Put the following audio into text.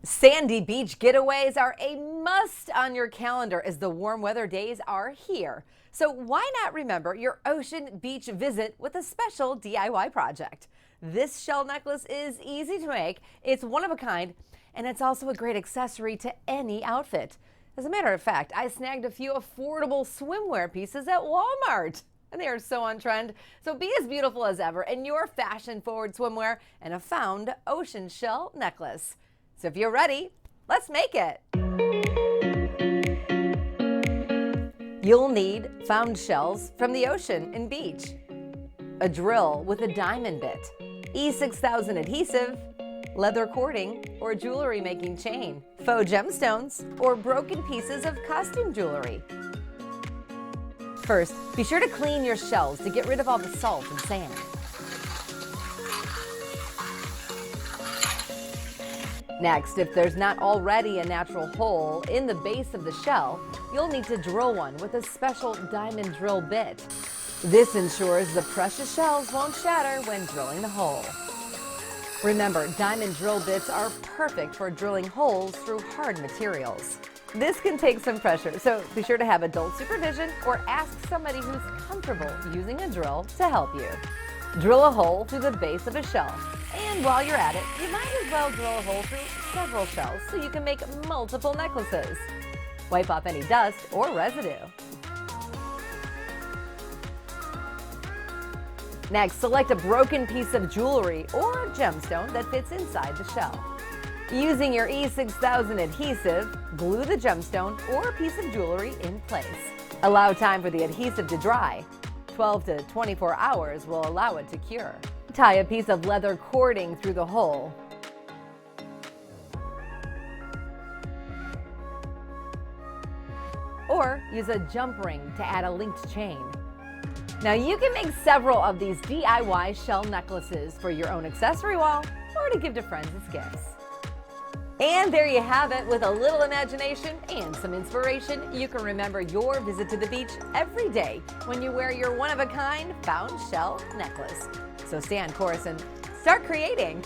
Sandy beach getaways are a must on your calendar as the warm weather days are here. So why not remember your ocean beach visit with a special DIY project? This shell necklace is easy to make, it's one of a kind, and it's also a great accessory to any outfit. As a matter of fact, I snagged a few affordable swimwear pieces at Walmart. And they are so on trend. So be as beautiful as ever in your fashion-forward swimwear and a found ocean shell necklace. So if you're ready, let's make it. You'll need found shells from the ocean and beach, a drill with a diamond bit, E6000 adhesive, leather cording or jewelry making chain, faux gemstones, or broken pieces of costume jewelry. First, be sure to clean your shells to get rid of all the salt and sand. Next, if there's not already a natural hole in the base of the shell, you'll need to drill one with a special diamond drill bit. This ensures the precious shells won't shatter when drilling the hole. Remember, diamond drill bits are perfect for drilling holes through hard materials. This can take some pressure, so be sure to have adult supervision or ask somebody who's comfortable using a drill to help you. Drill a hole through the base of a shell. And while you're at it, you might as well drill a hole through several shells so you can make multiple necklaces. Wipe off any dust or residue. Next, select a broken piece of jewelry or gemstone that fits inside the shell. Using your E6000 adhesive, glue the gemstone or piece of jewelry in place. Allow time for the adhesive to dry. 12 to 24 hours will allow it to cure. Tie a piece of leather cording through the hole. Or use a jump ring to add a linked chain. Now you can make several of these DIY shell necklaces for your own accessory wall or to give to friends as gifts. And there you have it. With a little imagination and some inspiration, you can remember your visit to the beach every day when you wear your one-of-a-kind found shell necklace. So stay on course and start creating.